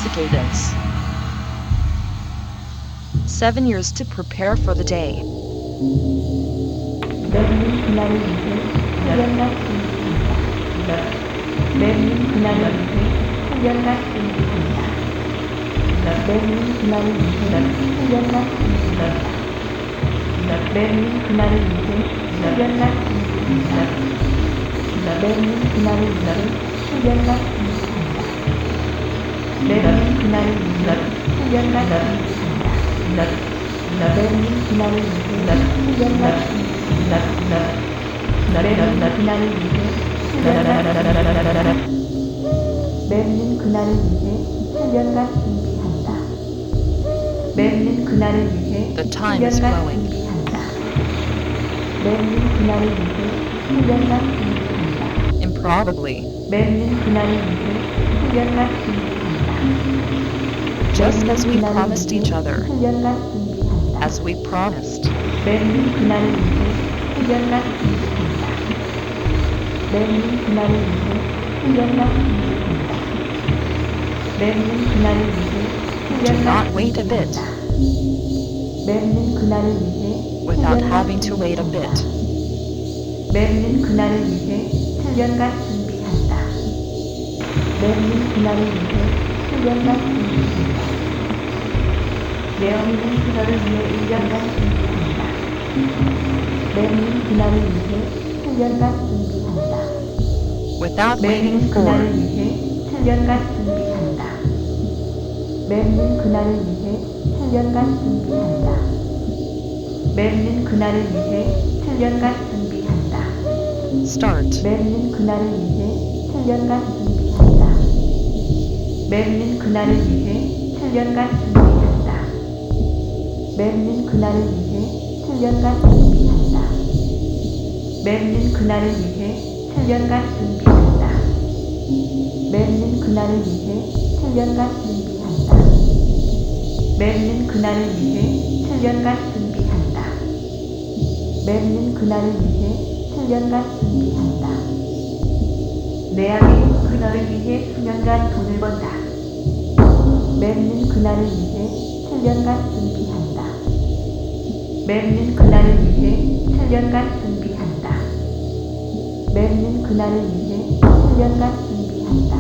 cicadas. 7 years to prepare for the day. 내리는 그날을 위해 훈련과 준비한다. 내리는 그날을 위해 훈련과 준비한다. 내리는 그날을 위해 훈련과 준비한다. 내리는 그날을 위해 훈련과 준비한다. 내리는 그날을 위해 훈련과 준비한다. 내리는 그날을 위해 훈련과 준비한다. 내리는 그날을 위해 훈련과 내리는 그날을 위해 내리는 그날을 위해 훈련과 준비한다. 내리는 그날을 위해 The time is 훈련과 flowing. 준비한다. 내리는 그날을 위해 훈련과 준비한다. Improbably, 내리는 그날을 위해 훈련과 준비한다. just as we promised each other, 훈련과 준비한다. as we promised. 내리는 그날을 위해 훈련과 준비한다. 내리는 그날을 위해 훈련과 준비한다. 내리는 그날을 위해 Do 훈련과 not wait a bit 내리는 그날을 위해 without 훈련과 having to wait a bit. 내리는 그날을 위해 훈련과 준비한다. 내리는 그날을 위해 훈련과 준비한다. 내어미는 그날을 위해 1년간 준비한다. 내리는 그날을 위해 훈련과 준비한다. Without 내리는 waiting 그날을 for, 위해 훈련과 준비한다. 내리는 그날을 위해 훈련과 준비한다. 내리는 그날을 위해 훈련과 준비한다. start. 내리는 그날을 위해 훈련과 준비한다. 내리는 그날을 위해 훈련과 준비한다. 내리는 그날을 위해 훈련과 준비한다. 내리는 그날을 위해 훈련과 준비한다. 내리는 그날을 위해 훈련과 준비한다. 내리는 그날을 위해 훈련과 준비한다. 내리는 그날을 위해 훈련과 준비한다. 내 아기 그날을 위해 수년간 돈을 번다. 내리는 그날을 위해 훈련과 준비한다. 내리는 그날을 위해 훈련과 준비한다. 내리는 그날을 위해 훈련과 준비한다.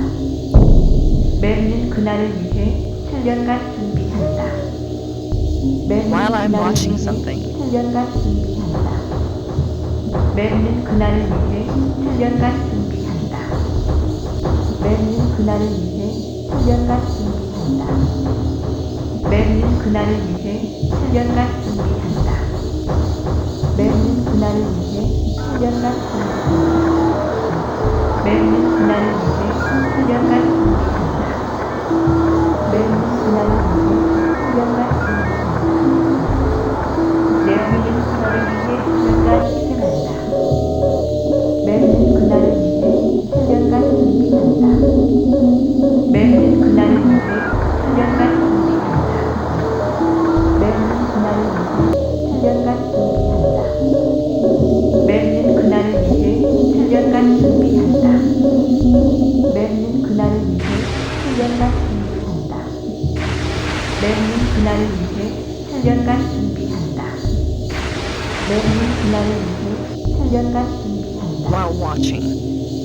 내리는 그날을 위해 훈련과 준비한다. 내리는 While I'm 그날을 watching 위해 something. 훈련과 준비한다. 내리는 그날을 위해 훈련과 준비한다. 내리는 그날을 위해 훈련과 준비한다. 내리는 그날을 위해 훈련과 준비한다. 내리는 그날을 위해 훈련과 준비한다. 내리는 그날을 위해 훈련과 준비한다. 내리는 그날을 위해 훈련과 준비한다. 내리는 그날을 위해 훈련과 희생한다. 내리는 그날을 위해 훈련과 준비한다. 내리는 그날을 위해 훈련과 준비한다. 내리는 그날을 위해 훈련과 준비한다. 내리는 그날을 위해 훈련과 준비한다. 내리는 그날을 위해 훈련과 준비한다. 내리는 그날을 위해 훈련과 준비한다. 내리는 그날을 위해 훈련과 준비한다. While watching,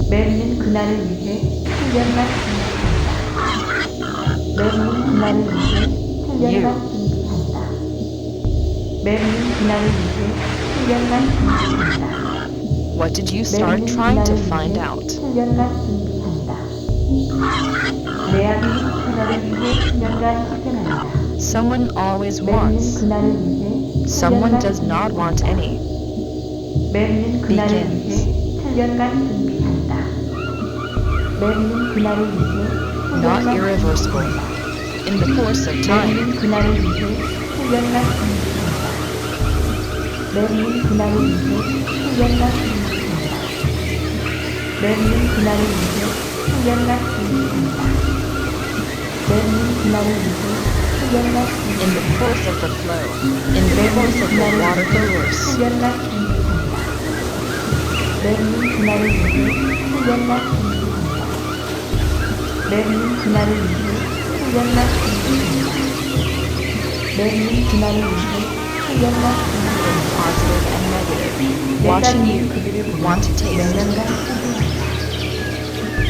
내리는 그날을 위해 훈련과 준비한다. 내리는 그날을 위해 훈련과 준비한다. 내리는 그날을 위해 훈련과 준비한다. what did you start trying to find out? 훈련과 준비한다. 내 아기는 그날을 위해 훈련과 희생한다. Someone always 내리는 wants, 그날을 위해 someone 훈련과 does not want any. 내리는 그날을 begins. 위해 훈련과 준비한다. 내리는 그날을 위해 Not 훈련과 irreversible. In the course of time, 내리는 그날을 위해 훈련과 준비한다. 내리는 그날을 위해 훈련과 준비한다. 내리는 그날을 위해 훈련과 준비한다. 내리는 그날을 위해 훈련과 in the course of the flow, in the course of the water course, 훈련과 준비한다. 내리는 그날을 위해 훈련과 준비한다. 내리는 그날을 위해 훈련만 준비한다. 맵는 그날을 위해 훈련만 준비한다. Positive and negative. 내가 Watching 네 you. 그들을 보며 Want to taste. 몇 년간 수고한다.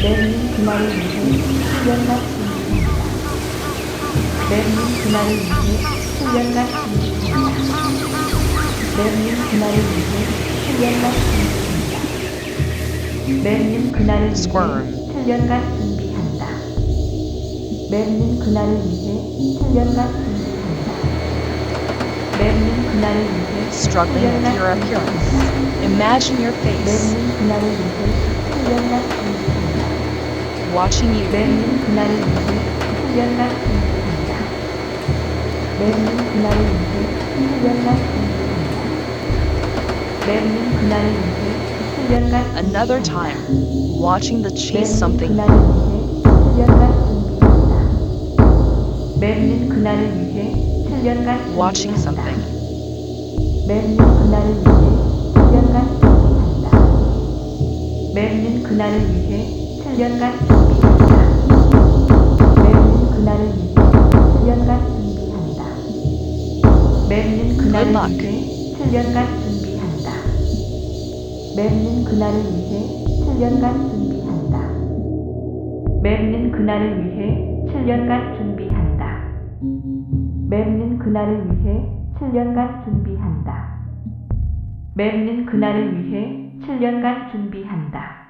맵는 그날을 위해 훈련만 준비한다. 맵는 그날을 위해 훈련만 준비한다. 맵는 그날을 위해 훈련만 준비한다. 맵는 그날을 위해 Squirm. 훈련만 준비한다. 맵는 그날을 위해 훈련만 준비한다. 맵는 그날을 위해 Struggling with your appearance. Imagine your face. 맵는 그날을 위해 훈련만 준비한다. Watching you. 맵는 그날을 위해 훈련만 준비한다. 맵는 그날을 위해 훈련만 준비한다. 맵는 그날을 위해 훈련만 Another 준비한다. time. Watching the chase 맵는 something. 그날을 위해 훈련만 준비한다. 맵는 그날을 위해 훈련만 Watching 준비한다. something. 맵는 그날을 위해 훈련만 준비한다. 맵는 그날을 위해 훈련만 준비한다. 맵는 그날을 위해 훈련만 준비한다. 맵는 그날을 Good luck. 위해 훈련만 준비한다. 맵는 그날을 위해 훈련만 준비한다. 맵는 그날을 위해 훈련만 준비한다. 맵는 그날을 위해 훈련만 준비한다. 맵는 그날을 위해 훈련만 준비한다.